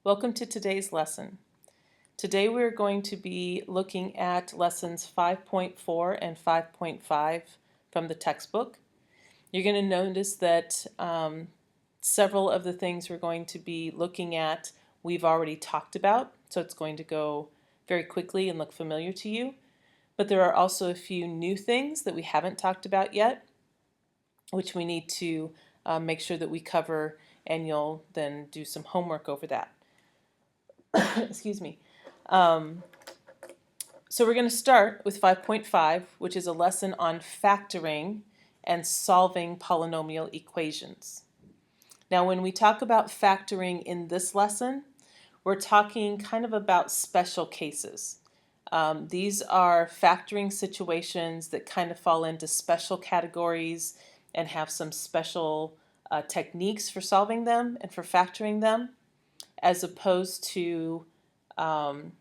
Welcome to today's lesson. Today we're going to be looking at lessons 5.4 and 5.5 from the textbook. You're going to notice that several of the things we're going to be looking at we've already talked about, so it's going to go very quickly and look familiar to you. But there are also a few new things that we haven't talked about yet, which we need to make sure that we cover, and you'll then do some homework over that. Excuse me. So we're going to start with 5.5, which is a lesson on factoring and solving polynomial equations. Now, when we talk about factoring in this lesson, we're talking kind of about special cases. These are factoring situations that kind of fall into special categories and have some special techniques for solving them and for factoring them, as opposed to other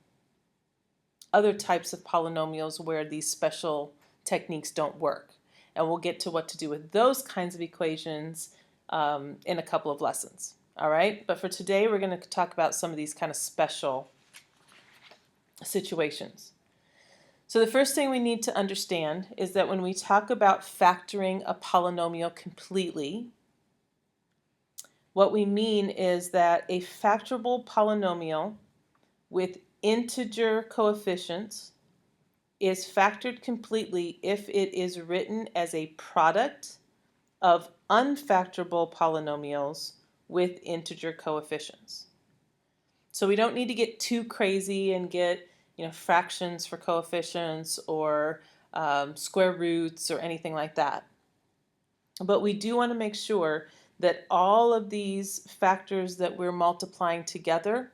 types of polynomials where these special techniques don't work. And we'll get to what to do with those kinds of equations in a couple of lessons. All right, but for today we're going to talk about some of these kind of special situations. So the first thing we need to understand is that when we talk about factoring a polynomial completely, what we mean is that a factorable polynomial with integer coefficients is factored completely if it is written as a product of unfactorable polynomials with integer coefficients. So we don't need to get too crazy and get fractions for coefficients or square roots or anything like that. But we do want to make sure that all of these factors that we're multiplying together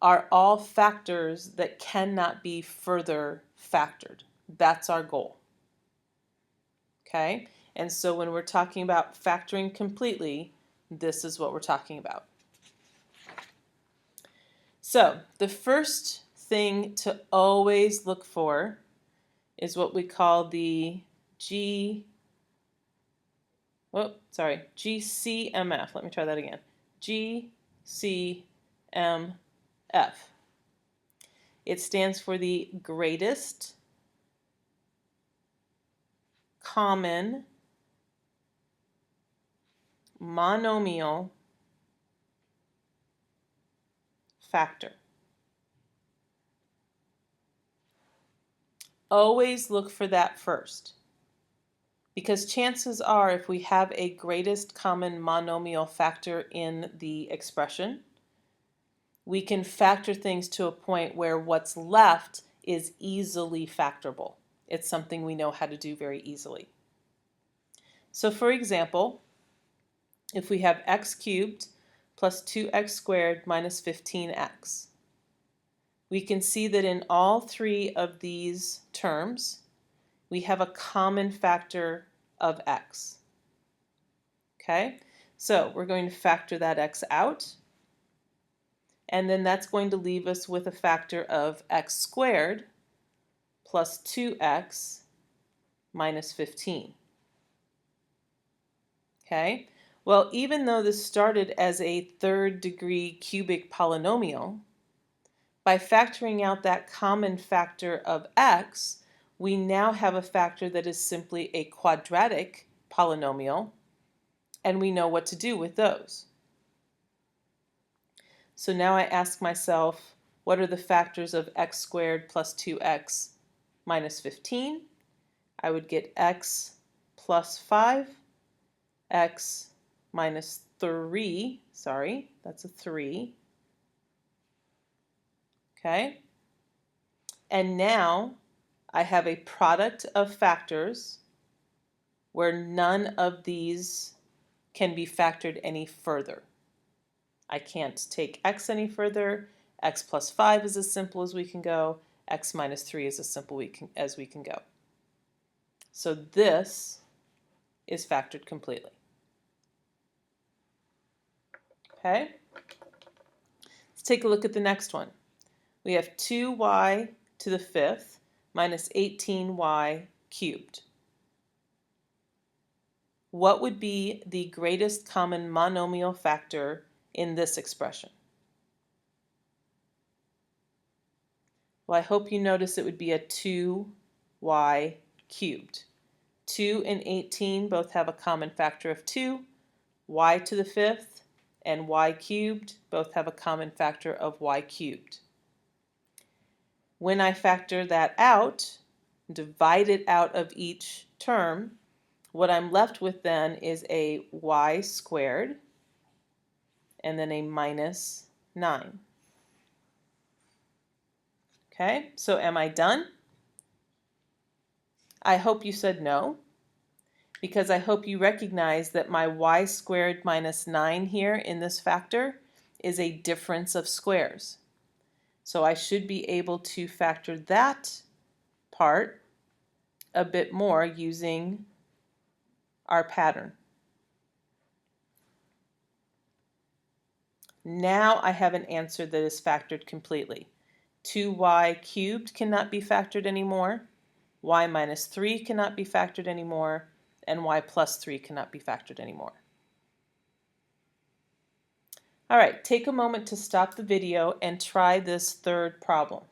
are all factors that cannot be further factored. That's our goal. Okay? And so when we're talking about factoring completely, this is what we're talking about. So the first thing to always look for is what we call the GCMF. Let me try that again. GCMF. It stands for the greatest common monomial factor. Always look for that first, because chances are if we have a greatest common monomial factor in the expression, we can factor things to a point where what's left is easily factorable. It's something we know how to do very easily. So for example, if we have x cubed plus 2x squared minus 15x, we can see that in all three of these terms, we have a common factor of x. Okay, so we're going to factor that x out, and then that's going to leave us with a factor of x squared plus 2x minus 15. Okay, well, even though this started as a third-degree cubic polynomial, by factoring out that common factor of x, we now have a factor that is simply a quadratic polynomial, and we know what to do with those. So now I ask myself, what are the factors of x squared plus 2x minus 15? I would get x plus 5, x minus 3, sorry, that's a 3. Okay? And now I have a product of factors where none of these can be factored any further. I can't take x any further. X plus 5 is as simple as we can go. X minus 3 is as simple as we can go. So this is factored completely. Okay? Let's take a look at the next one. We have 2y to the 5th minus 18y cubed. What would be the greatest common monomial factor in this expression? Well, I hope you notice it would be a 2y cubed. 2 and 18 both have a common factor of 2. Y to the fifth and y cubed both have a common factor of y cubed. When I factor that out, divide it out of each term, what I'm left with then is a y squared and then a minus 9. Okay, so am I done? I hope you said no, because I hope you recognize that my y squared minus 9 here in this factor is a difference of squares. So I should be able to factor that part a bit more using our pattern. Now I have an answer that is factored completely. 2y cubed cannot be factored anymore, y minus 3 cannot be factored anymore, and y plus 3 cannot be factored anymore. All right, take a moment to stop the video and try this third problem.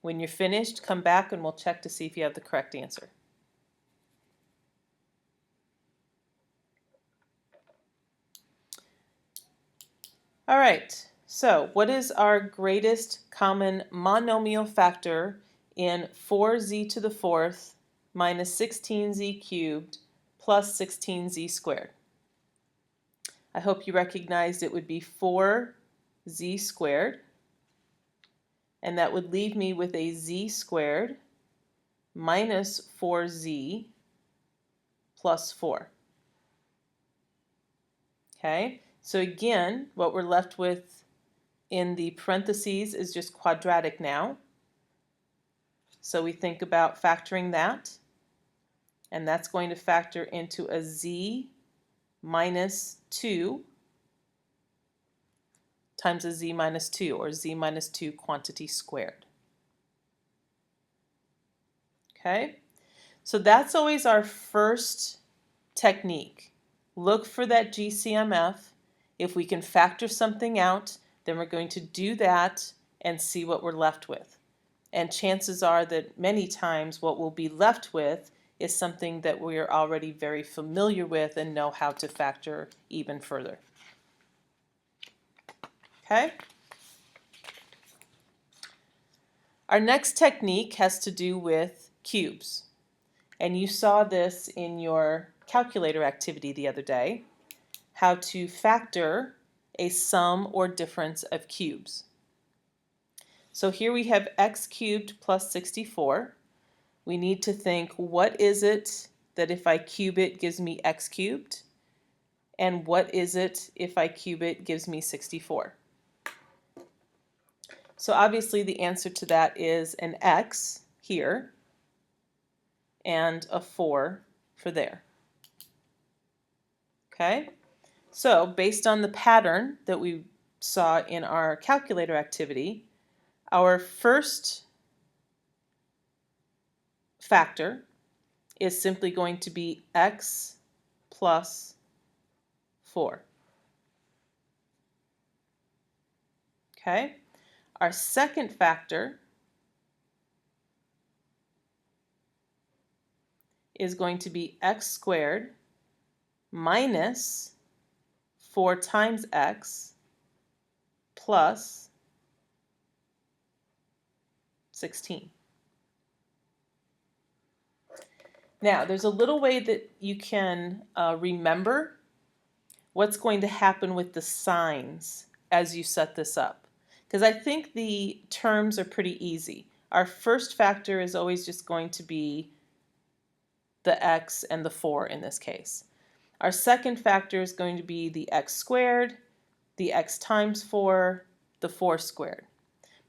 When you're finished, come back and we'll check to see if you have the correct answer. All right, so what is our greatest common monomial factor in 4z to the fourth minus 16z cubed plus 16z squared? I hope you recognized it would be 4z squared, and that would leave me with a z squared minus 4z plus 4. Okay, so again, what we're left with in the parentheses is just quadratic now. So we think about factoring that, and that's going to factor into a z minus 2 times a z minus 2, or z minus 2 quantity squared. Okay, so that's always our first technique. Look for that GCMF. If we can factor something out, then we're going to do that and see what we're left with. And chances are that many times what we'll be left with is something that we're already very familiar with and know how to factor even further. Okay? Our next technique has to do with cubes. And you saw this in your calculator activity the other day, how to factor a sum or difference of cubes. So here we have x cubed plus 64. We need to think, what is it that if I cube it gives me x cubed? And what is it if I cube it gives me 64? So obviously the answer to that is an x here and a 4 for there. Okay? So based on the pattern that we saw in our calculator activity, our first factor is simply going to be x plus 4. Okay? Our second factor is going to be x squared minus 4 times x plus 16. Now, there's a little way that you can remember what's going to happen with the signs as you set this up, because I think the terms are pretty easy. Our first factor is always just going to be the x and the 4 in this case. Our second factor is going to be the x squared, the x times 4, the 4 squared.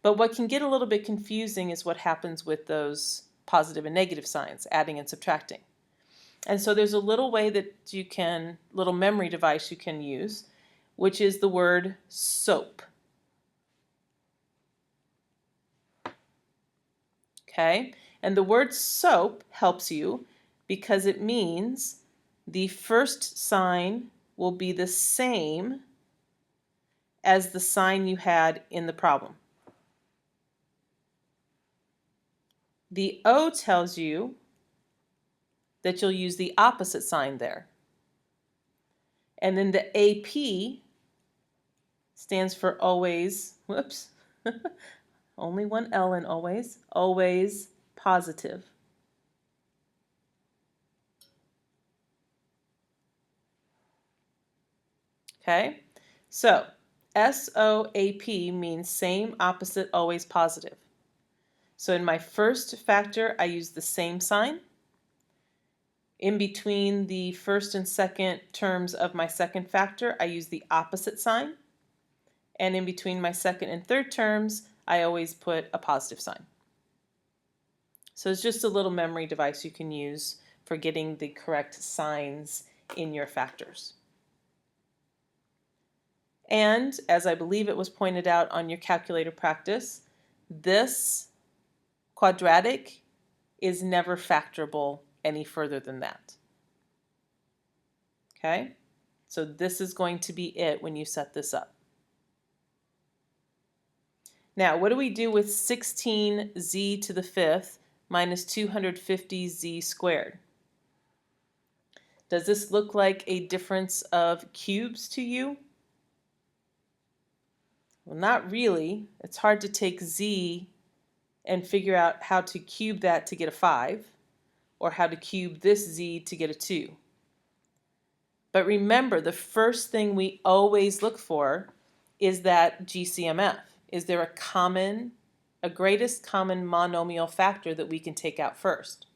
But what can get a little bit confusing is what happens with those positive and negative signs, adding and subtracting. And so there's a little way that you can, little memory device you can use, which is the word SOAP. Okay? And the word SOAP helps you because it means the first sign will be the same as the sign you had in the problem. The O tells you that you'll use the opposite sign there. And then the AP stands for always, whoops, only one L in always positive. Okay, so SOAP means same, opposite, always positive. So in my first factor, I use the same sign. In between the first and second terms of my second factor, I use the opposite sign. And in between my second and third terms, I always put a positive sign. So it's just a little memory device you can use for getting the correct signs in your factors. And as I believe it was pointed out on your calculator practice, this quadratic is never factorable any further than that. Okay? So this is going to be it when you set this up. Now, what do we do with 16z to the fifth minus 250z squared? Does this look like a difference of cubes to you? Well, not really. It's hard to take z and figure out how to cube that to get a 5, or how to cube this z to get a 2. But remember, the first thing we always look for is that GCMF. Is there a greatest common monomial factor that we can take out first?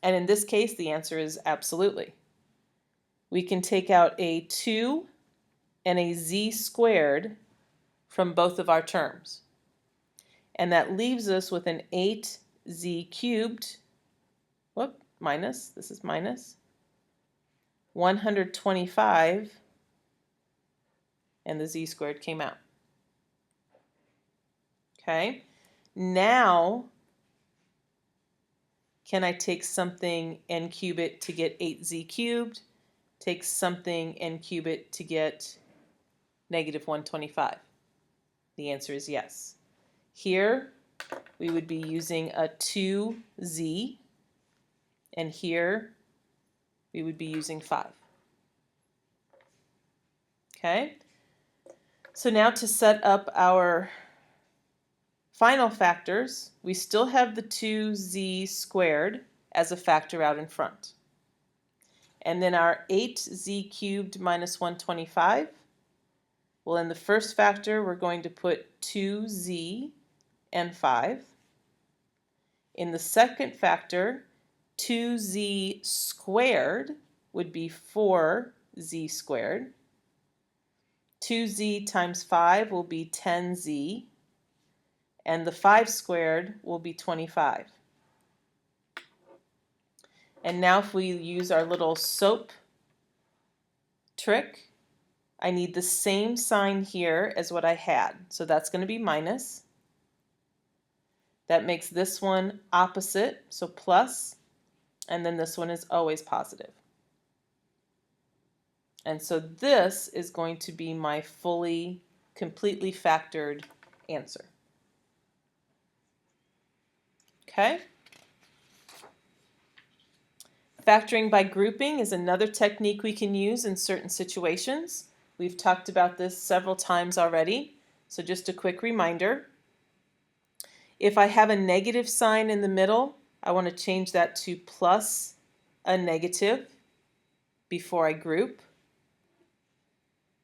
And in this case, the answer is absolutely. We can take out a 2 and a z squared from both of our terms. And that leaves us with an 8z cubed, this is minus, 125, and the z squared came out. Okay, now can I take something and cube it to get 8z cubed? Take something and cube it to get negative 125? The answer is yes. Here we would be using a 2z, and here we would be using 5. Okay, so now to set up our final factors, we still have the 2z squared as a factor out in front. And then our 8z cubed minus 125. Well, in the first factor, we're going to put 2z and 5. In the second factor, 2z squared would be 4z squared. 2z times 5 will be 10z. And the 5 squared will be 25. And now if we use our little SOAP trick, I need the same sign here as what I had. So that's going to be minus. That makes this one opposite, so plus, and then this one is always positive. And so this is going to be my completely factored answer. Okay? Factoring by grouping is another technique we can use in certain situations. We've talked about this several times already, so just a quick reminder. If I have a negative sign in the middle, I want to change that to plus a negative before I group.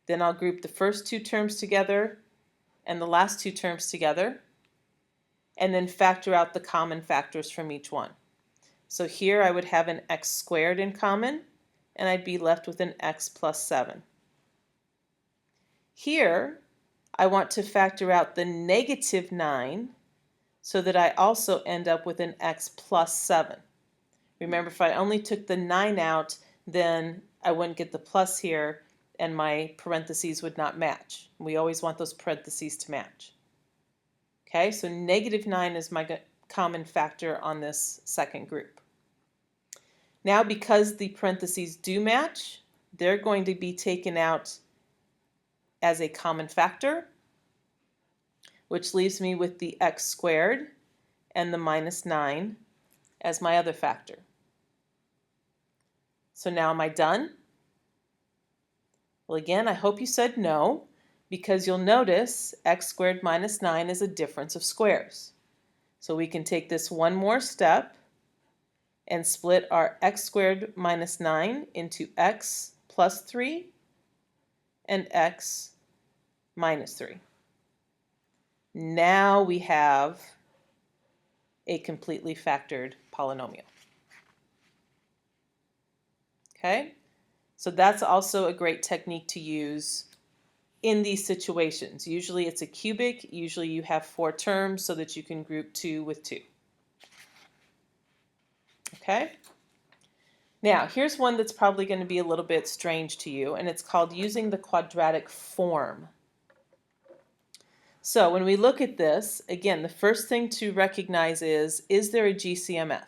Then I'll group the first two terms together and the last two terms together, and then factor out the common factors from each one. So here I would have an x squared in common, and I'd be left with an x plus 7. Here, I want to factor out the negative 9 so that I also end up with an x plus 7. Remember, if I only took the 9 out, then I wouldn't get the plus here, and my parentheses would not match. We always want those parentheses to match. Okay, so negative 9 is my common factor on this second group. Now, because the parentheses do match, they're going to be taken out as a common factor, which leaves me with the x squared and the minus 9 as my other factor. So now am I done? Well, again, I hope you said no, because you'll notice x squared minus 9 is a difference of squares. So we can take this one more step and split our x squared minus 9 into x plus 3 and x minus 3. Now we have a completely factored polynomial. Okay? So that's also a great technique to use in these situations. Usually it's a cubic. Usually you have 4 terms so that you can group 2 with 2. Okay? Now, here's one that's probably going to be a little bit strange to you, and it's called using the quadratic form. So when we look at this, again, the first thing to recognize is there a GCMF?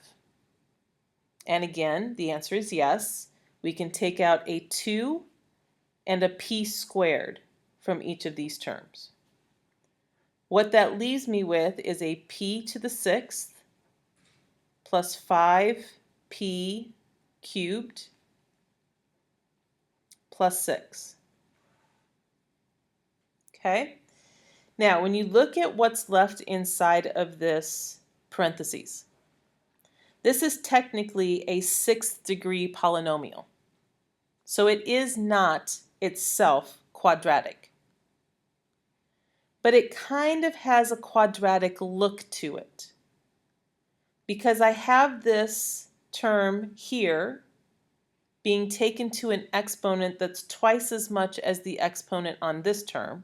And again, the answer is yes. We can take out a 2 and a p squared from each of these terms. What that leaves me with is a p to the 6th plus 5p cubed plus 6. Okay? Now, when you look at what's left inside of this parentheses, this is technically a 6th degree polynomial. So it is not itself quadratic. But it kind of has a quadratic look to it. Because I have this term here being taken to an exponent that's twice as much as the exponent on this term.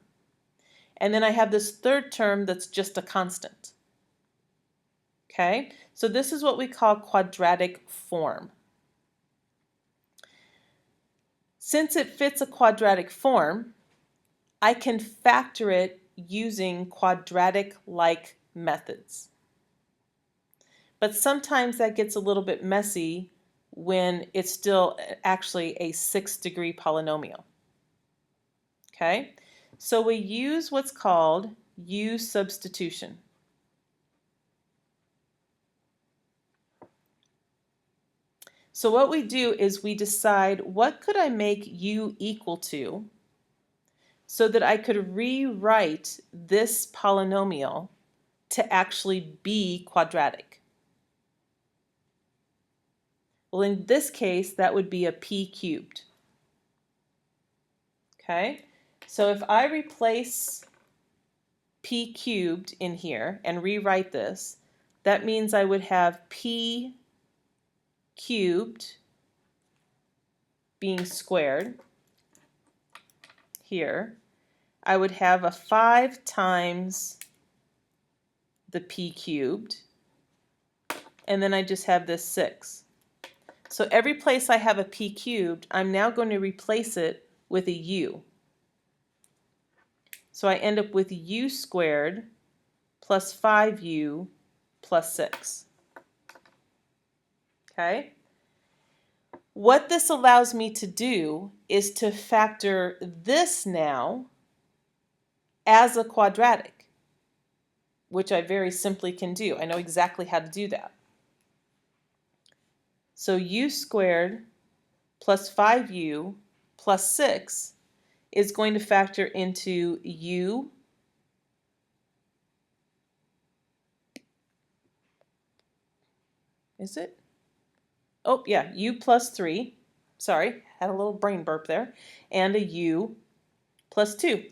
And then I have this third term that's just a constant. Okay, so this is what we call quadratic form. Since it fits a quadratic form, I can factor it using quadratic-like methods. But sometimes that gets a little bit messy when it's still actually a 6th degree polynomial. Okay, so we use what's called U substitution. So what we do is we decide what could I make U equal to so that I could rewrite this polynomial to actually be quadratic. Well, in this case, that would be a p cubed. Okay, so if I replace p cubed in here and rewrite this, that means I would have p cubed being squared here. I would have a 5 times the p cubed, and then I just have this 6. So every place I have a p cubed, I'm now going to replace it with a u. So I end up with u squared plus 5u plus 6. Okay? What this allows me to do is to factor this now as a quadratic, which I very simply can do. I know exactly how to do that. So u squared plus 5u plus 6 is going to factor into u is it? Oh, yeah, u plus 3. Sorry, had a little brain burp there. And a u plus 2.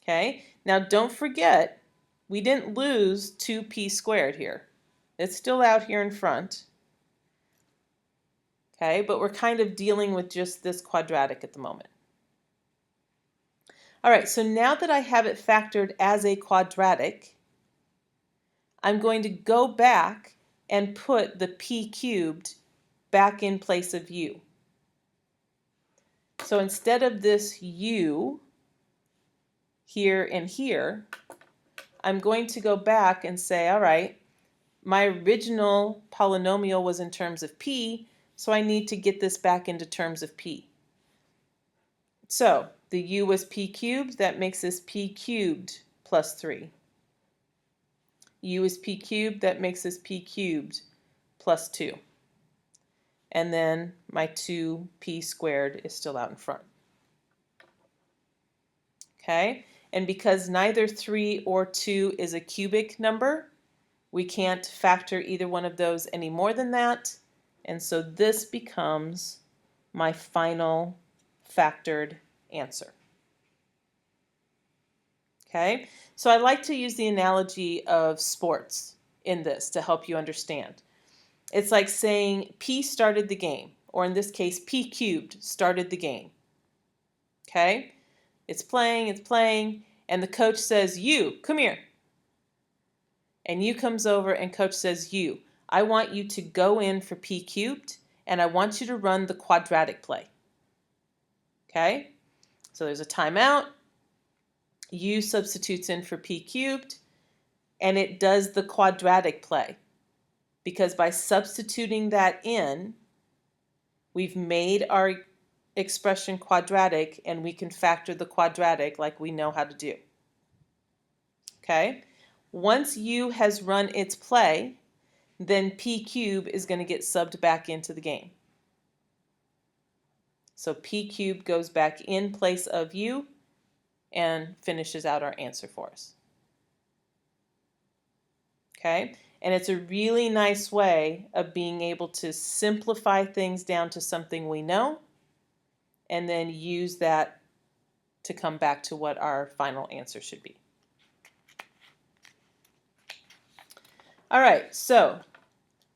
Okay, now don't forget, we didn't lose 2p squared here. It's still out here in front. Okay, but we're kind of dealing with just this quadratic at the moment. All right, so now that I have it factored as a quadratic, I'm going to go back and put the p cubed back in place of u. So instead of this u here and here, I'm going to go back and say, all right, my original polynomial was in terms of p, so I need to get this back into terms of p. So the u was p cubed, that makes this p cubed plus 3. U is p cubed, that makes this p cubed plus 2. And then my 2p squared is still out in front. Okay, and because neither 3 or 2 is a cubic number, we can't factor either one of those any more than that. And so this becomes my final factored answer. Okay, so I like to use the analogy of sports in this to help you understand. It's like saying P started the game, or in this case, P cubed started the game. Okay, it's playing, and the coach says, "You, come here." And U comes over and coach says, "You, I want you to go in for P cubed, and I want you to run the quadratic play." Okay, so there's a timeout. U substitutes in for P cubed, and it does the quadratic play. Because by substituting that in, we've made our expression quadratic, and we can factor the quadratic like we know how to do. Okay? Once U has run its play, then P cubed is going to get subbed back into the game. So P cubed goes back in place of U and finishes out our answer for us. Okay? And it's a really nice way of being able to simplify things down to something we know and then use that to come back to what our final answer should be. All right, so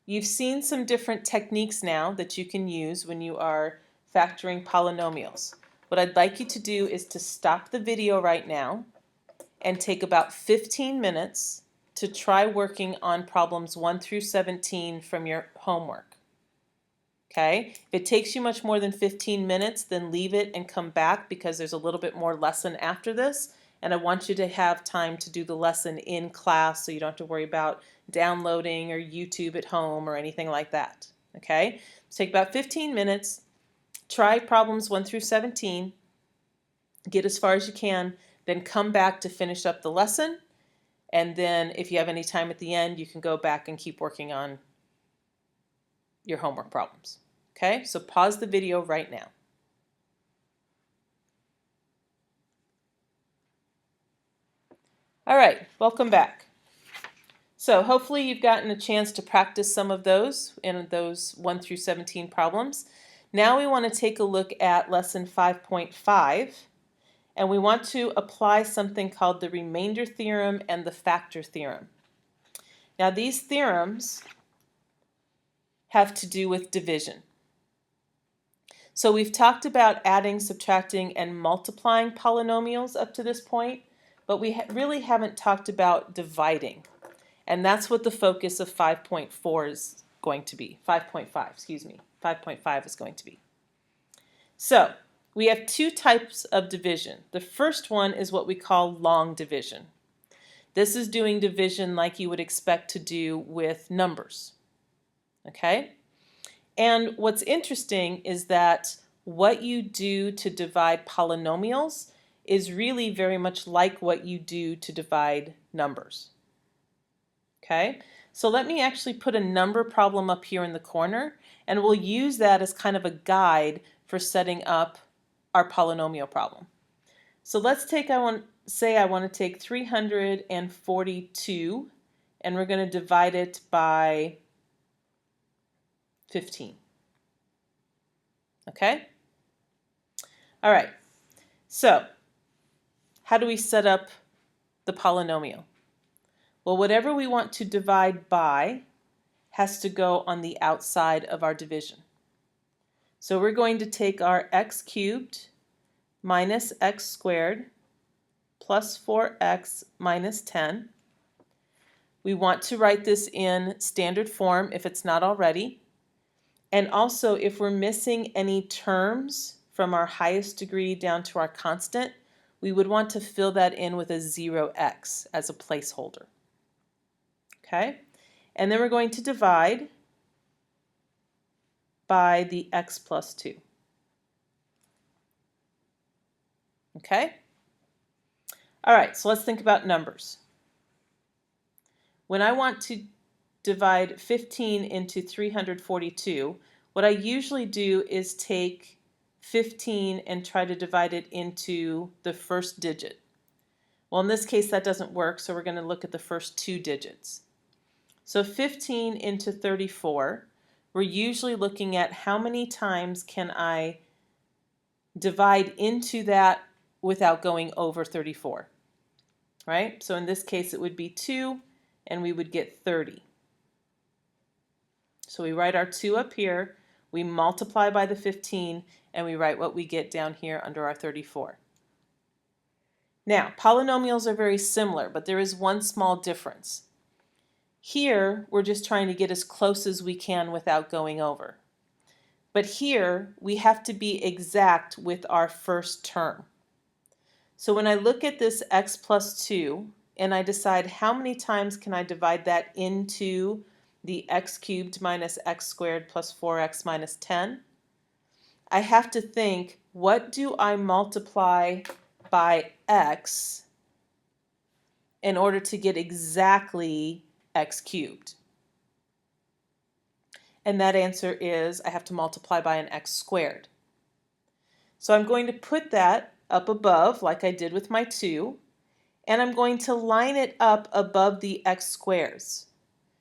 you've seen some different techniques now that you can use when you are factoring polynomials. What I'd like you to do is to stop the video right now and take about 15 minutes to try working on problems 1 through 17 from your homework. Okay? If it takes you much more than 15 minutes, then leave it and come back because there's a little bit more lesson after this. And I want you to have time to do the lesson in class so you don't have to worry about downloading or YouTube at home or anything like that. Okay? So take about 15 minutes, try problems 1 through 17, get as far as you can, then come back to finish up the lesson. And then if you have any time at the end, you can go back and keep working on your homework problems. Okay, so pause the video right now. All right, welcome back. So hopefully you've gotten a chance to practice some of those in those 1 through 17 problems. Now we want to take a look at lesson 5.5, and we want to apply something called the remainder theorem and the factor theorem. Now these theorems have to do with division. So we've talked about adding, subtracting, and multiplying polynomials up to this point, but we really haven't talked about dividing. And that's what the focus of 5.4 is going to be. 5.5, excuse me. 5.5 is going to be. So we have two types of division. The first one is what we call long division. This is doing division like you would expect to do with numbers. Okay? And what's interesting is that what you do to divide polynomials is really very much like what you do to divide numbers. Okay, so let me actually put a number problem up here in the corner, and we'll use that as kind of a guide for setting up our polynomial problem. So let's take, I want to take 342, and we're going to divide it by 15. Okay? All right. So, how do we set up the polynomial? Well, whatever we want to divide by has to go on the outside of our division. So we're going to take our x cubed minus x squared plus 4x minus 10. We want to write this in standard form if it's not already. And also, if we're missing any terms from our highest degree down to our constant, we would want to fill that in with a 0x as a placeholder. Okay? And then we're going to divide by the x plus 2. Okay? All right, so let's think about numbers. When I want to divide 15 into 342, what I usually do is take 15 and try to divide it into the first digit. Well, in this case, that doesn't work, so we're going to look at the first two digits. So 15 into 34, we're usually looking at how many times can I divide into that without going over 34, right? So in this case, it would be 2, and we would get 30. So we write our 2 up here, we multiply by the 15, and we write what we get down here under our 34. Now, polynomials are very similar, but there is one small difference. Here, we're just trying to get as close as we can without going over. But here, we have to be exact with our first term. So when I look at this x plus 2, and I decide how many times can I divide that into the x cubed minus x squared plus 4x minus 10, I have to think, what do I multiply by x in order to get exactly x cubed? And that answer is I have to multiply by an x squared. So I'm going to put that up above like I did with my 2, and I'm going to line it up above the x squares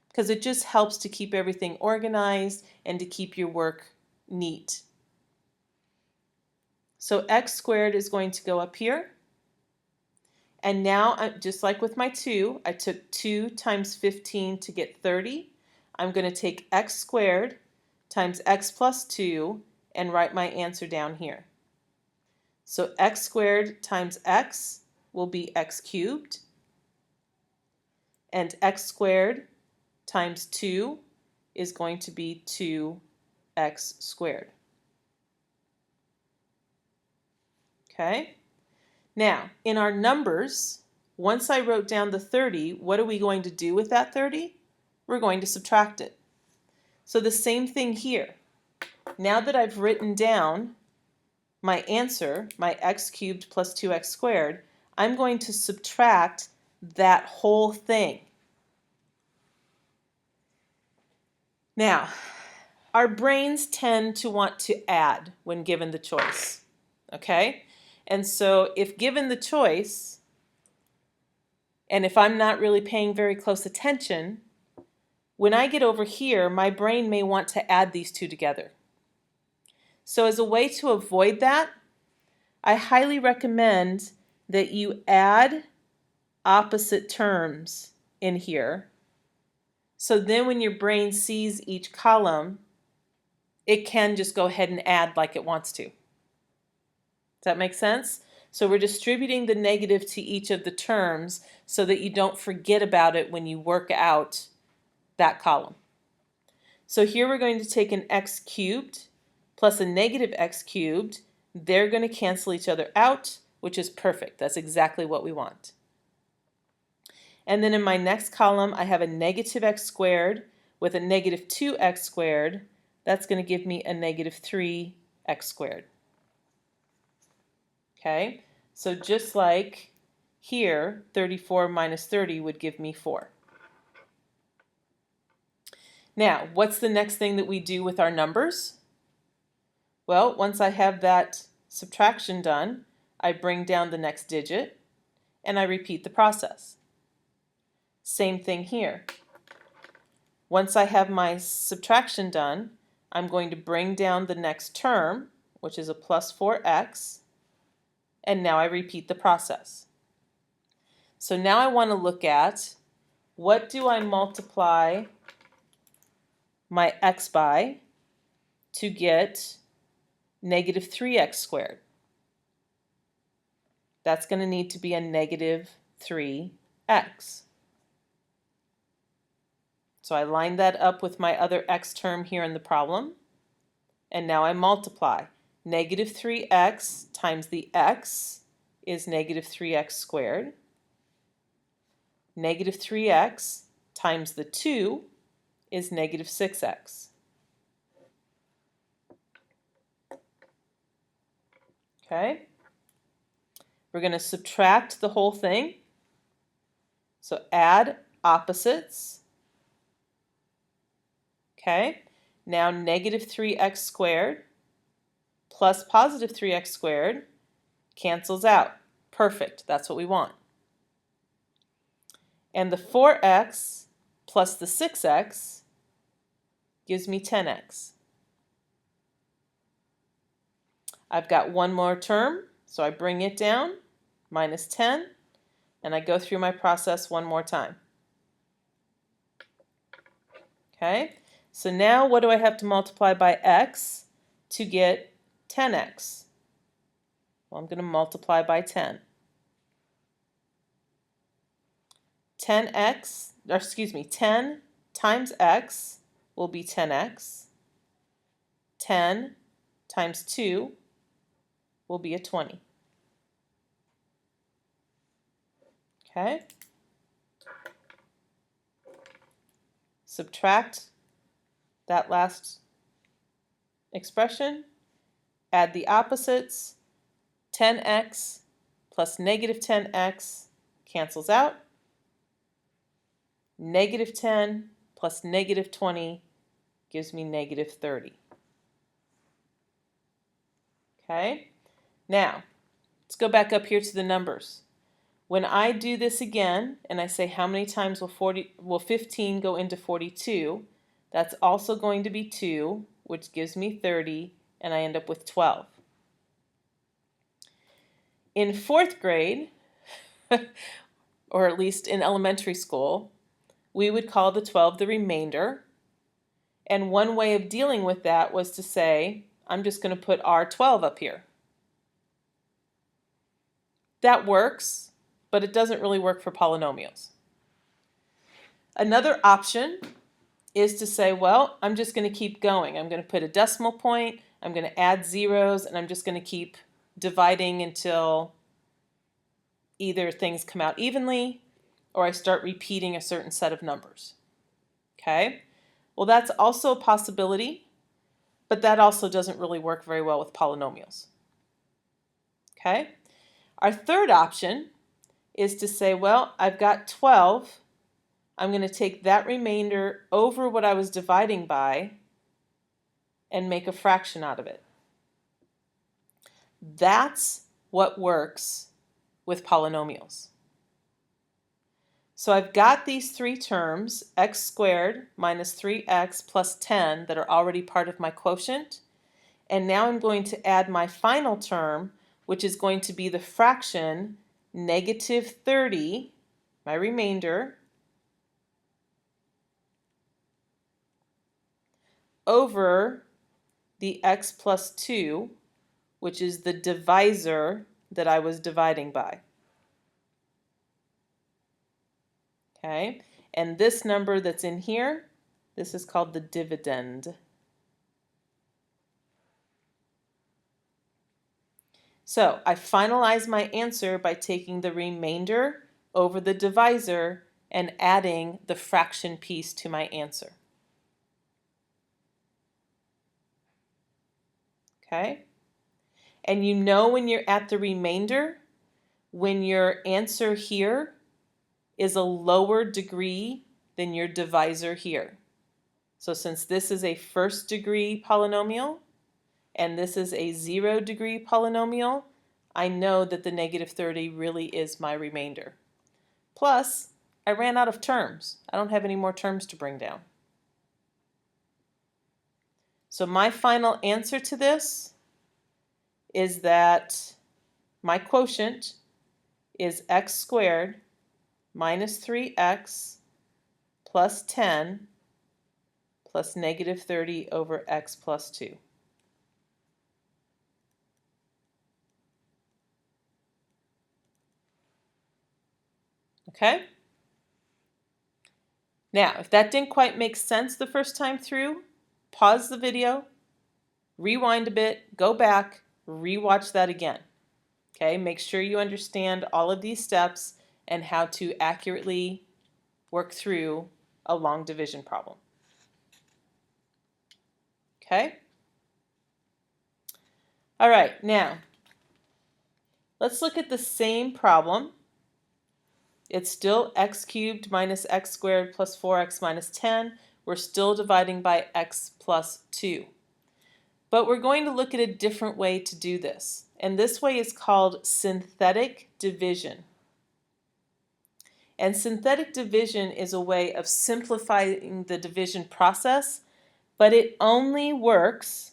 because it just helps to keep everything organized and to keep your work neat. So x squared is going to go up here. And now, just like with my 2, I took 2 times 15 to get 30. I'm going to take x squared times x plus 2 and write my answer down here. So x squared times x will be x cubed, and x squared times 2 is going to be 2x squared. Okay? Now, in our numbers, once I wrote down the 30, what are we going to do with that 30? We're going to subtract it. So the same thing here. Now that I've written down my answer, my x cubed plus 2x squared, I'm going to subtract that whole thing. Now, our brains tend to want to add when given the choice, okay? And so if given the choice, and if I'm not really paying very close attention, when I get over here, my brain may want to add these two together. So as a way to avoid that, I highly recommend that you add opposite terms in here. So then when your brain sees each column, it can just go ahead and add like it wants to. Does that make sense? So we're distributing the negative to each of the terms so that you don't forget about it when you work out that column. So here we're going to take an x cubed plus a negative x cubed. They're going to cancel each other out, which is perfect. That's exactly what we want. And then in my next column, I have a negative x squared with a negative 2x squared. That's going to give me a negative 3x squared. Okay, so just like here, 34 minus 30 would give me 4. Now, what's the next thing that we do with our numbers? Well, once I have that subtraction done, I bring down the next digit and I repeat the process. Same thing here. Once I have my subtraction done, I'm going to bring down the next term, which is a plus 4x, and now I repeat the process. So now I want to look at, what do I multiply my x by to get negative 3x squared? That's going to need to be a negative 3x. So I line that up with my other x term here in the problem, and now I multiply. Negative 3x times the x is negative 3x squared. Negative 3x times the 2 is negative 6x. Okay? We're going to subtract the whole thing. So add opposites. Okay, now negative 3x squared plus positive 3x squared cancels out. Perfect, that's what we want. And the 4x plus the 6x gives me 10x. I've got one more term, so I bring it down, minus 10, and I go through my process one more time. Okay, so now what do I have to multiply by x to get 10x? Well, I'm going to multiply by 10. 10 times x will be 10x. 10 times 2 will be a 20. Okay? Subtract that last expression, add the opposites. 10x plus negative 10x cancels out. Negative 10 plus negative 20 gives me negative 30. Okay? Now, let's go back up here to the numbers. When I do this again, and I say how many times will 15 go into 42, that's also going to be 2, which gives me 30, and I end up with 12. In 4th grade, or at least in elementary school, we would call the 12 the remainder. And one way of dealing with that was to say, I'm just going to put R12 up here. That works, but it doesn't really work for polynomials. Another option is to say, well, I'm just going to keep going. I'm going to put a decimal point, I'm going to add zeros, and I'm just going to keep dividing until either things come out evenly or I start repeating a certain set of numbers. Okay? Well, that's also a possibility, but that also doesn't really work very well with polynomials. Okay? Our third option is to say, well, I've got 12. I'm going to take that remainder over what I was dividing by and make a fraction out of it. That's what works with polynomials. So I've got these three terms, x squared minus 3x plus 10, that are already part of my quotient. And now I'm going to add my final term, which is going to be the fraction negative 30, my remainder, over the x plus 2, which is the divisor that I was dividing by. Okay, and this number that's in here, this is called the dividend. So I finalize my answer by taking the remainder over the divisor and adding the fraction piece to my answer. Okay? And you know when you're at the remainder, when your answer here is a lower degree than your divisor here. So since this is a first degree polynomial and this is a 0 degree polynomial, I know that the negative 30 really is my remainder. Plus, I ran out of terms. I don't have any more terms to bring down. So my final answer to this is that my quotient is x squared minus 3x plus 10 plus negative 30 over x plus 2. Okay? Now, if that didn't quite make sense the first time through, pause the video, rewind a bit, go back, rewatch that again. Okay? Make sure you understand all of these steps and how to accurately work through a long division problem. Okay? All right, now let's look at the same problem It's still x cubed minus x squared plus 4x minus 10. We're still dividing by x plus 2. But we're going to look at a different way to do this. And this way is called synthetic division. And synthetic division is a way of simplifying the division process, but it only works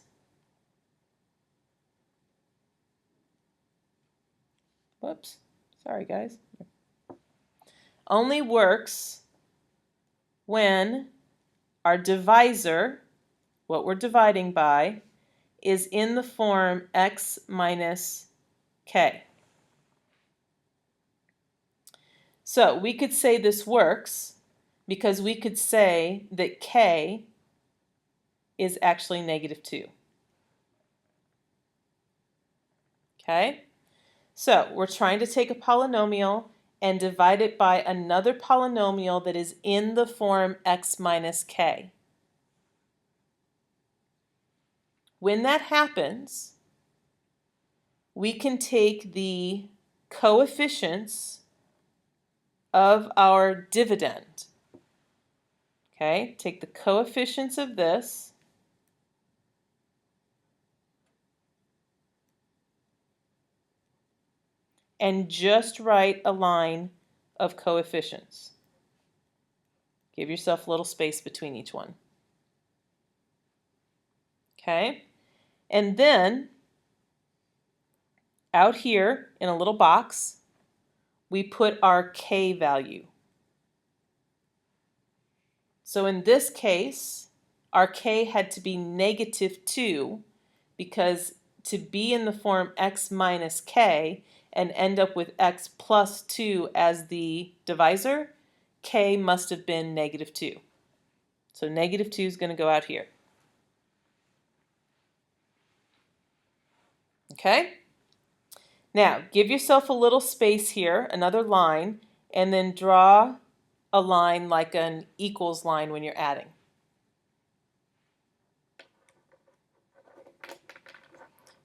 only works when our divisor, what we're dividing by, is in the form x minus k. So we could say this works because we could say that k is actually -2. Okay? So we're trying to take a polynomial and divide it by another polynomial that is in the form x minus k. When that happens, we can take the coefficients of our dividend. Okay, take the coefficients of this and just write a line of coefficients. Give yourself a little space between each one. Okay, and then out here in a little box, we put our k value. So in this case, our k had to be -2 because to be in the form x minus k and end up with x plus 2 as the divisor, k must have been -2. So -2 is going to go out here. Okay? Now, give yourself a little space here, another line, and then draw a line like an equals line when you're adding.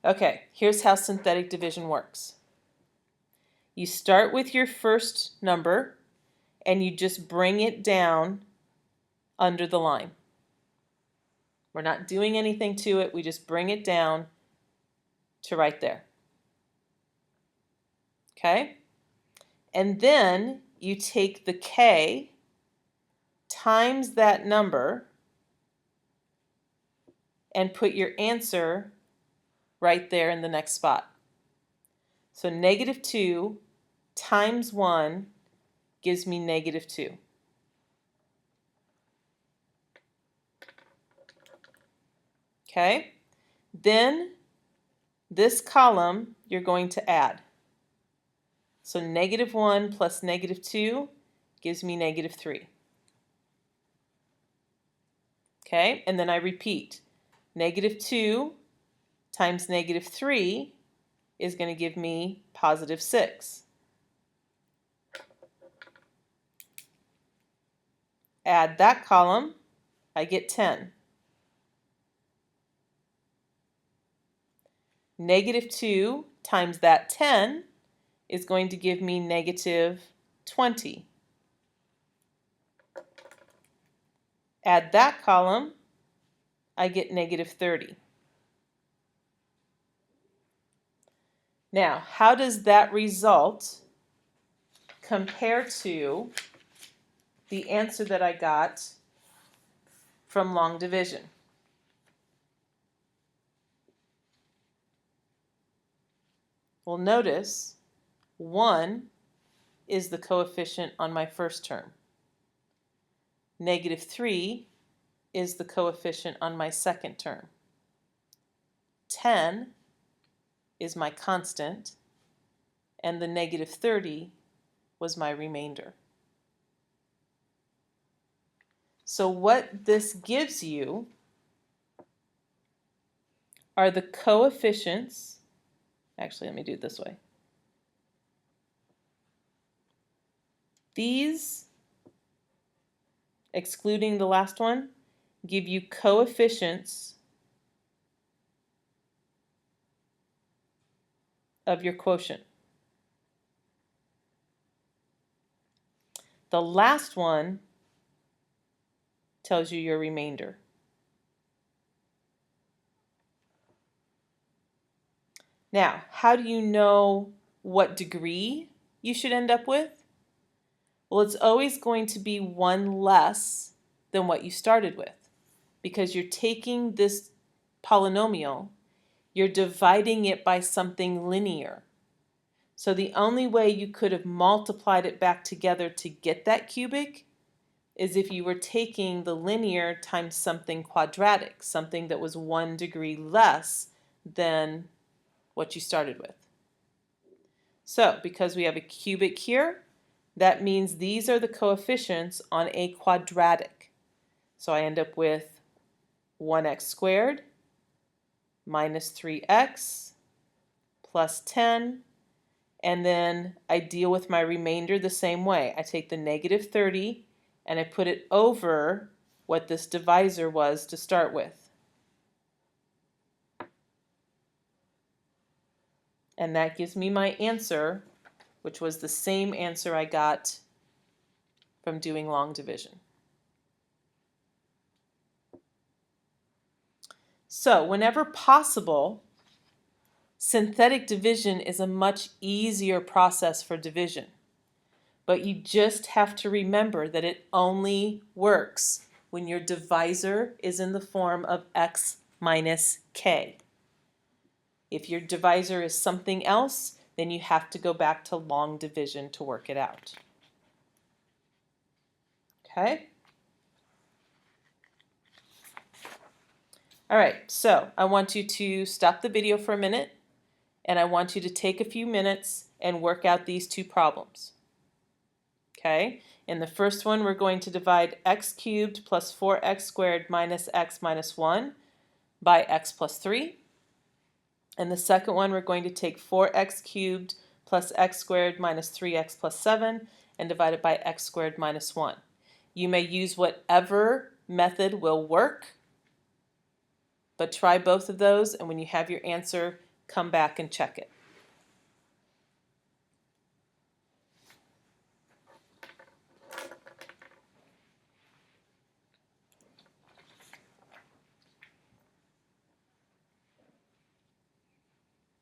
Okay, here's how synthetic division works. You start with your first number and you just bring it down under the line. We're not doing anything to it, we just bring it down to right there. Okay? And then you take the k times that number and put your answer right there in the next spot. So -2 times 1 gives me -2. Okay? Then this column you're going to add. So -1 plus -2 gives me -3. Okay? And then I repeat. -2 times -3 is going to give me +6. Add that column, I get 10. -2 times that 10 is going to give me -20. Add that column, I get -30. Now, how does that result compare to the answer that I got from long division? Well, notice 1 is the coefficient on my first term. -3 is the coefficient on my second term. 10 is my constant, and the -30 was my remainder. So what this gives you are the coefficients. Actually, let me do it this way. These, excluding the last one, give you coefficients of your quotient. The last one tells you your remainder. Now, how do you know what degree you should end up with? Well, it's always going to be one less than what you started with, because you're taking this polynomial, you're dividing it by something linear. So the only way you could have multiplied it back together to get that cubic is if you were taking the linear times something quadratic, something that was 1 degree less than what you started with. So because we have a cubic here, that means these are the coefficients on a quadratic. So I end up with 1x squared minus 3x plus 10, and then I deal with my remainder the same way. I take the negative 30 and I put it over what this divisor was to start with. And that gives me my answer, which was the same answer I got from doing long division. So whenever possible, synthetic division is a much easier process for division. But you just have to remember that it only works when your divisor is in the form of x minus k. If your divisor is something else, then you have to go back to long division to work it out. Okay? All right, so I want you to stop the video for a minute, and I want you to take a few minutes and work out these two problems. Okay? In the first one, we're going to divide x cubed plus 4x squared minus x minus 1 by x plus 3. And the second one, we're going to take 4x cubed plus x squared minus 3x plus 7 and divide it by x squared minus 1. You may use whatever method will work, but try both of those, and when you have your answer, come back and check it.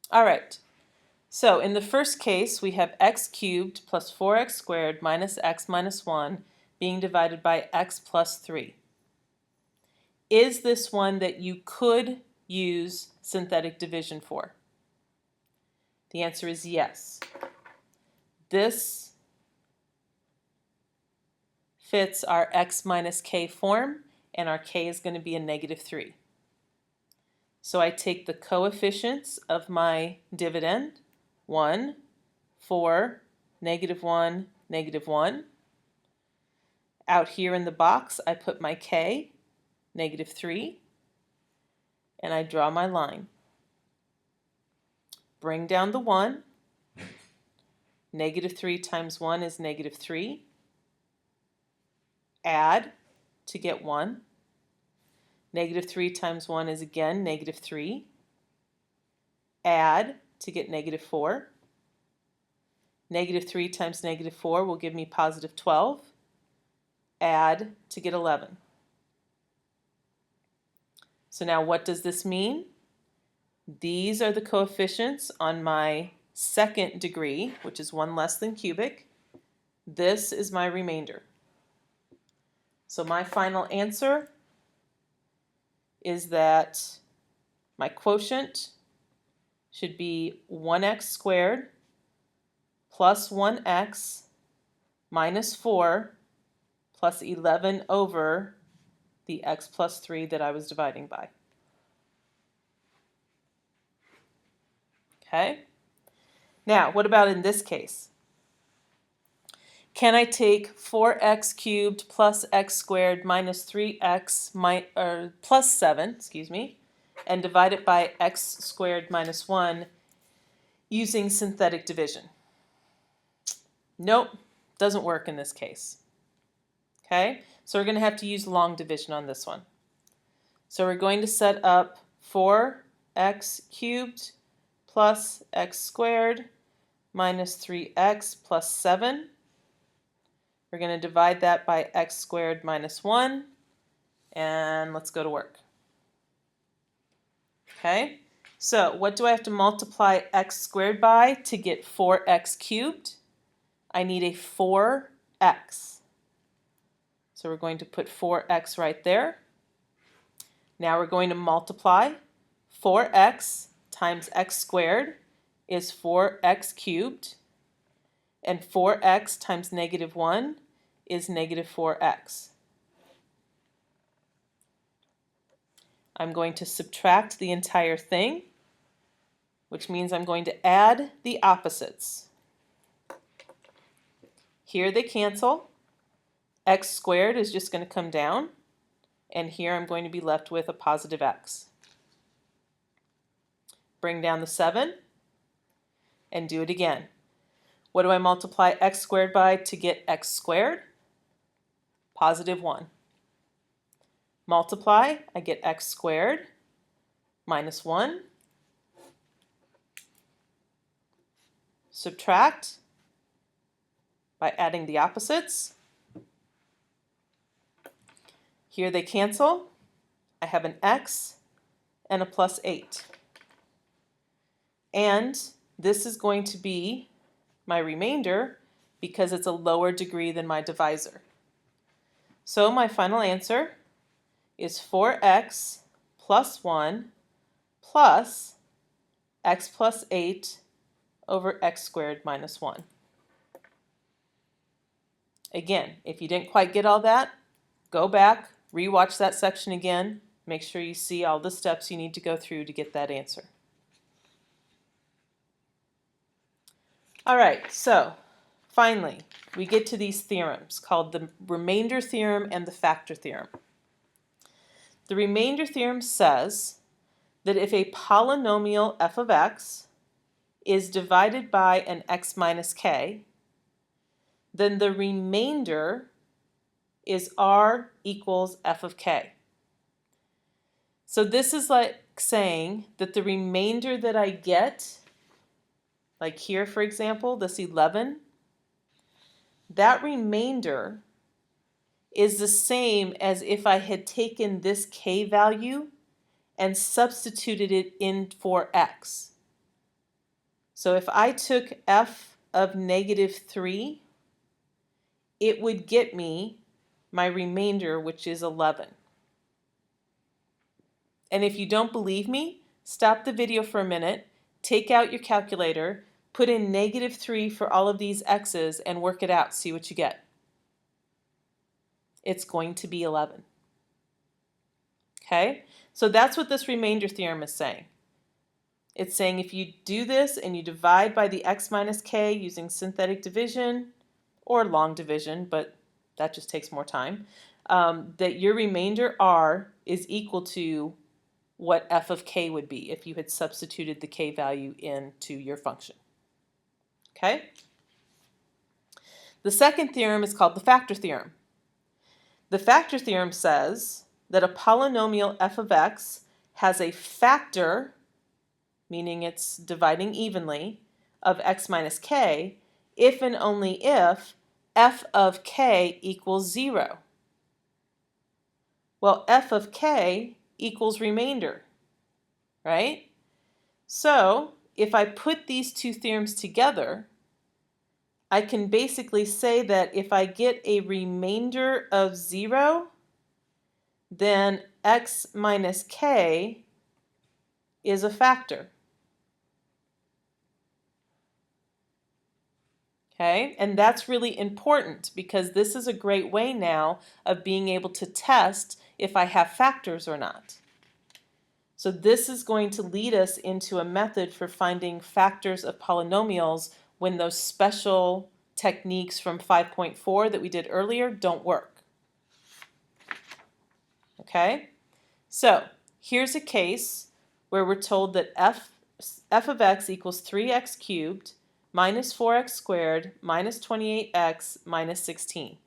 All right, so in the first case, we have x cubed plus 4x squared minus x minus 1 being divided by x plus 3. Is this one that you could use synthetic division for? The answer is yes. This fits our x minus k form, and our k is going to be a negative 3. So I take the coefficients of my dividend, 1, 4, negative 1, negative 1. Out here in the box, I put my k, negative 3, and I draw my line. Bring down the 1. Negative 3 times 1 is negative 3. Add to get 1. Negative 3 times 1 is again negative 3. Add to get negative 4. Negative 3 times negative 4 will give me positive 12. Add to get 11. So now what does this mean? These are the coefficients on my second degree, which is 1 less than cubic. This is my remainder. So my final answer is that my quotient should be 1x squared plus 1x minus 4 plus 11 over the x plus 3 that I was dividing by. Okay? Now, what about in this case? Can I take 4x cubed plus x squared minus 3x plus 7, and divide it by x squared minus 1 using synthetic division? Nope, doesn't work in this case. Okay, so we're going to have to use long division on this one. So we're going to set up 4x cubed plus x squared minus 3x plus 7. We're going to divide that by x squared minus 1, and let's go to work. Okay, so what do I have to multiply x squared by to get 4x cubed? I need a 4x. So we're going to put 4x right there. Now we're going to multiply 4x times x squared is 4x cubed, and 4x times negative 1 is negative 4x. I'm going to subtract the entire thing, which means I'm going to add the opposites. Here they cancel. X squared is just going to come down, and here I'm going to be left with a positive x. Bring down the 7 and do it again. What do I multiply x squared by to get x squared? Positive 1. Multiply, I get x squared minus 1. Subtract by adding the opposites. Here they cancel. I have an x and a plus 8. And this is going to be my remainder because it's a lower degree than my divisor. So my final answer is 4x plus 1 plus x plus 8 over x squared minus 1. Again, if you didn't quite get all that, go back, rewatch that section again, make sure you see all the steps you need to go through to get that answer. All right, so finally, we get to these theorems called the remainder theorem and the factor theorem. The remainder theorem says that if a polynomial f of x is divided by an x minus k, then the remainder is r equals f of k. So this is like saying that the remainder that I get, like here for example, this 11, that remainder is the same as if I had taken this k value and substituted it in for x. So if I took f of negative 3, it would get me my remainder, which is 11. And if you don't believe me, stop the video for a minute, take out your calculator, put in negative 3 for all of these x's and work it out, see what you get. It's going to be 11. Okay, so that's what this remainder theorem is saying. It's saying if you do this and you divide by the x minus k using synthetic division or long division, but that just takes more time, that your remainder r is equal to what f of k would be if you had substituted the k value into your function. Okay? The second theorem is called the factor theorem. The factor theorem says that a polynomial f of x has a factor, meaning it's dividing evenly, of x minus k if and only if f of k equals 0. Well, f of k equals remainder, right? So if I put these two theorems together, I can basically say that if I get a remainder of 0, then x minus k is a factor. Okay, and that's really important because this is a great way now of being able to test if I have factors or not. So this is going to lead us into a method for finding factors of polynomials when those special techniques from 5.4 that we did earlier don't work. Okay, so here's a case where we're told that f of x equals 3x cubed minus 4x squared minus 28x minus 16.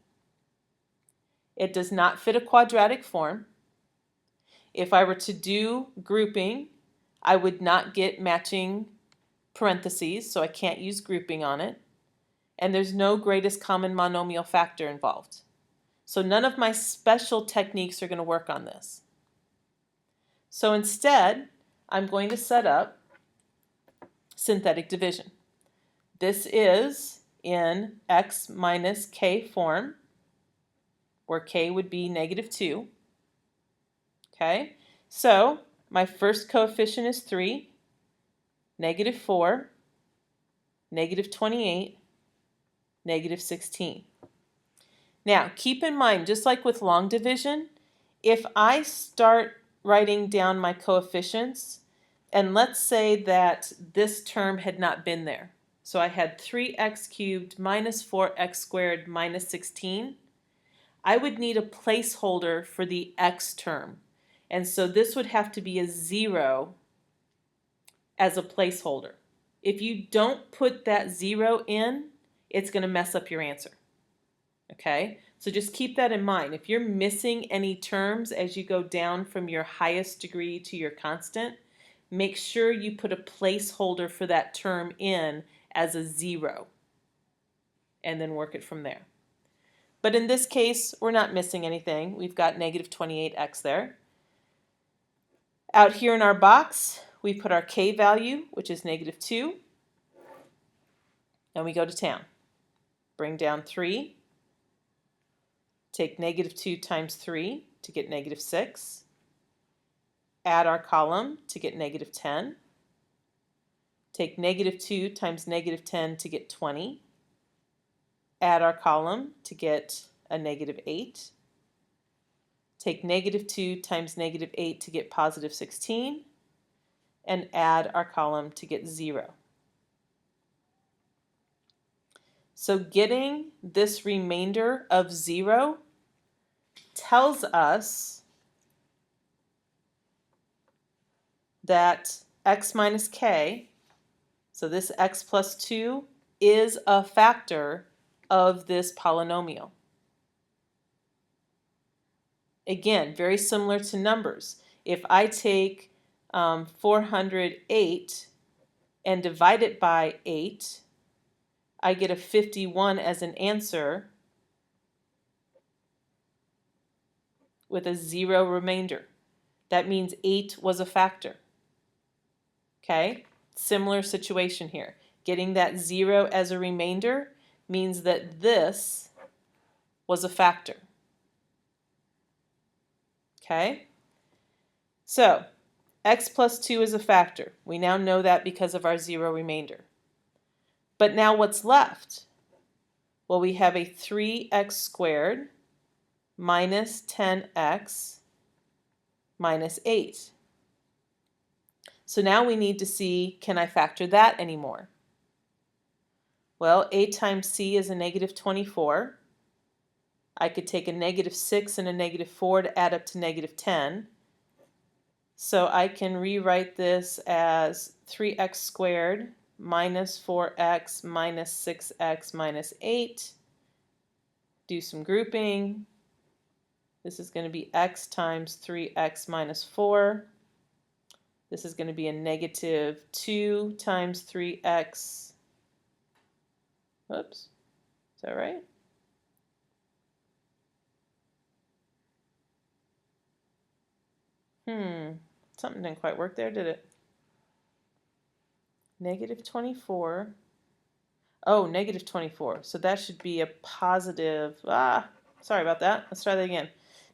It does not fit a quadratic form. If I were to do grouping, I would not get matching parentheses, so I can't use grouping on it. and there's no greatest common monomial factor involved. So none of my special techniques are going to work on this. So instead, I'm going to set up synthetic division. This is in x minus k form, where k would be -2. Okay, so my first coefficient is 3, -4, -28, -16. Now, keep in mind, just like with long division, if I start writing down my coefficients, and let's say that this term had not been there. So I had 3x cubed minus 4x squared minus 16. I would need a placeholder for the x term. And so this would have to be a 0 as a placeholder. If you don't put that 0 in, it's going to mess up your answer. Okay, so just keep that in mind. If you're missing any terms as you go down from your highest degree to your constant, make sure you put a placeholder for that term in as a 0 and then work it from there. But in this case, we're not missing anything. We've got -28x there. Out here in our box, we put our k value, which is -2, and we go to town. Bring down 3. Take -2 times 3 to get -6. Add our column to get -10. Take -2 times -10 to get 20. Add our column to get a -8. Take -2 times -8 to get +16. And add our column to get 0. So getting this remainder of 0 tells us that x minus k, so this x plus 2, is a factor of this polynomial. Again, very similar to numbers. If I take 408 and divide it by 8, I get a 51 as an answer with a 0 remainder. That means 8 was a factor. Okay, similar situation here. Getting that 0 as a remainder means that this was a factor. Okay, so x plus 2 is a factor. We now know that because of our 0 remainder. But now what's left? Well, we have a 3x squared minus 10x minus 8. So now we need to see, can I factor that anymore? Well, a times c is a -24. I could take a -6 and a -4 to add up to -10. So I can rewrite this as 3x squared minus 4x minus 6x minus 8. Do some grouping. This is going to be x times 3x minus 4. This is going to be a -2 times 3x. Oops, is that right? Something didn't quite work there, did it? -24. Oh, -24. So that should be a positive. Sorry about that. Let's try that again.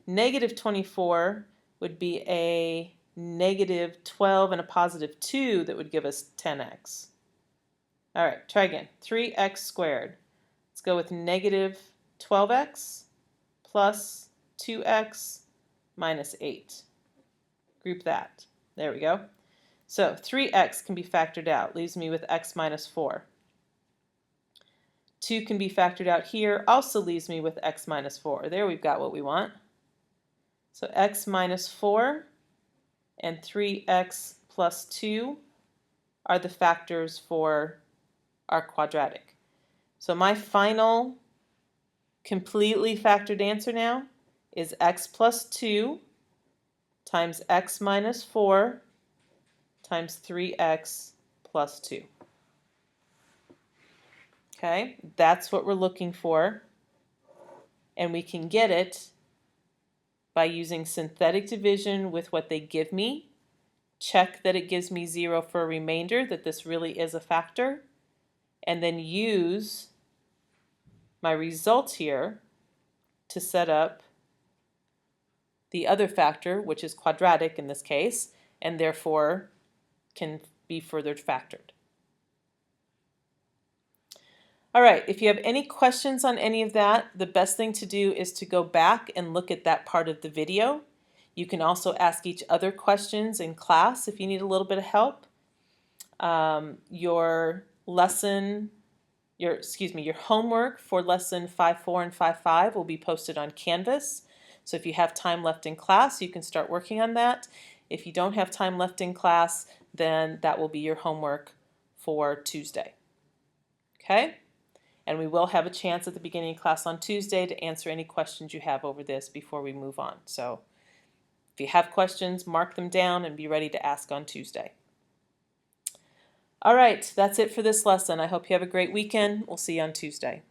-24 would be a -12 and a +2 that would give us 10x. All right, try again. 3x squared. Let's go with -12x plus 2x minus 8. Group that. There we go. So 3x can be factored out. Leaves me with x minus 4. 2 can be factored out here. Also leaves me with x minus 4. There we've got what we want. So x minus 4 and 3x plus 2 are the factors for our quadratic. So my final completely factored answer now is x plus 2 times x minus 4 times 3x plus 2. Okay, that's what we're looking for. And we can get it by using synthetic division with what they give me. Check that it gives me 0 for a remainder, that this really is a factor. And then use my result here to set up the other factor, which is quadratic in this case, and therefore can be further factored. All right, if you have any questions on any of that, the best thing to do is to go back and look at that part of the video. You can also ask each other questions in class if you need a little bit of help. Your homework for lesson 5.4 and 5.5 will be posted on Canvas. So if you have time left in class, you can start working on that. If you don't have time left in class, then that will be your homework for Tuesday. Okay? And we will have a chance at the beginning of class on Tuesday to answer any questions you have over this before we move on. So if you have questions, mark them down and be ready to ask on Tuesday. All right, that's it for this lesson. I hope you have a great weekend. We'll see you on Tuesday.